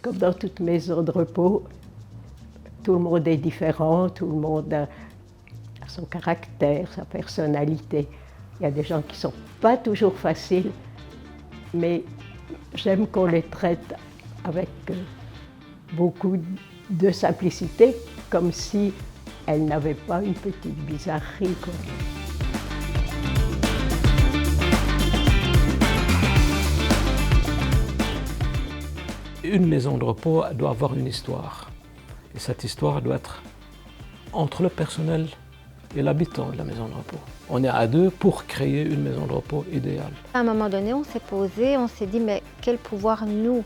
Comme dans toute maison de repos, tout le monde est différent, tout le monde a son caractère, sa personnalité. Il y a des gens qui ne sont pas toujours faciles, mais j'aime qu'on les traite avec beaucoup de simplicité, comme si elles n'avaient pas une petite bizarrerie, quoi. Une maison de repos doit avoir une histoire. Et cette histoire doit être entre le personnel et l'habitant de la maison de repos. On est à deux pour créer une maison de repos idéale. À un moment donné, on s'est posé, on s'est dit mais quel pouvoir nous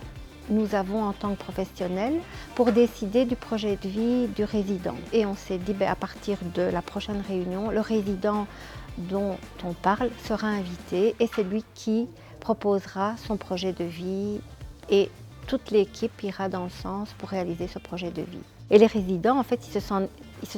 avons en tant que professionnels pour décider du projet de vie du résident. Et on s'est dit à partir de la prochaine réunion, le résident dont on parle sera invité et c'est lui qui proposera son projet de vie et toute l'équipe ira dans le sens pour réaliser ce projet de vie. Et les résidents, en fait, ils se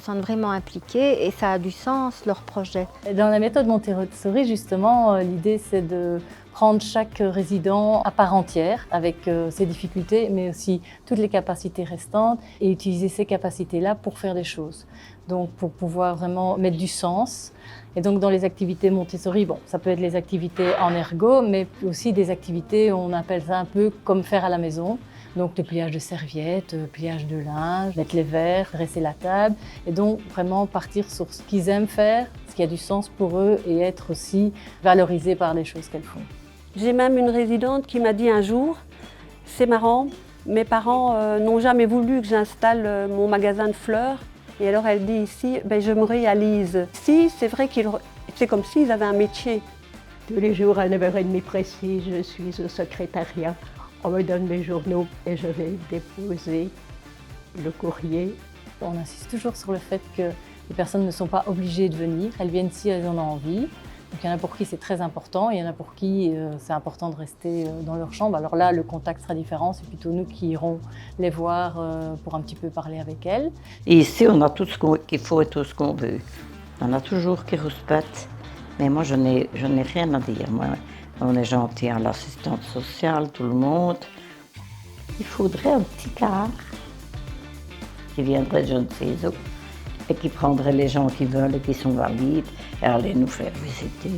sentent vraiment impliqués et ça a du sens, leur projet. Dans la méthode Montessori, justement, l'idée c'est de prendre chaque résident à part entière avec ses difficultés, mais aussi toutes les capacités restantes et utiliser ces capacités-là pour faire des choses. Donc pour pouvoir vraiment mettre du sens. Et donc dans les activités Montessori, bon, ça peut être les activités en ergo, mais aussi des activités, on appelle ça un peu comme faire à la maison. Donc le pliage de serviettes, le pliage de linge, mettre les verres, dresser la table. Et donc vraiment partir sur ce qu'ils aiment faire, ce qui a du sens pour eux et être aussi valorisés par les choses qu'elles font. J'ai même une résidente qui m'a dit un jour, c'est marrant, mes parents n'ont jamais voulu que j'installe mon magasin de fleurs. Et alors elle dit ici, je me réalise. Si, c'est vrai que c'est comme s'ils avaient un métier. Tous les jours à 9h30 précis, je suis au secrétariat. On me donne mes journaux et je vais déposer le courrier. On insiste toujours sur le fait que les personnes ne sont pas obligées de venir, elles viennent si elles en ont envie. Donc il y en a pour qui c'est très important, il y en a pour qui c'est important de rester dans leur chambre. Alors là, le contact sera différent, c'est plutôt nous qui irons les voir pour un petit peu parler avec elles. Et ici, on a tout ce qu'il faut et tout ce qu'on veut. On a toujours qui rouspète, mais moi je n'ai rien à dire. Moi, on est gentil à l'assistante sociale, tout le monde. Il faudrait un petit car qui viendrait de je ne sais où et qui prendrait les gens qui veulent et qui sont valides et aller nous faire visiter,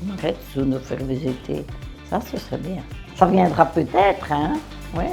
nous faire visiter. Ça, ce serait bien. Ça viendra peut-être, hein? Ouais.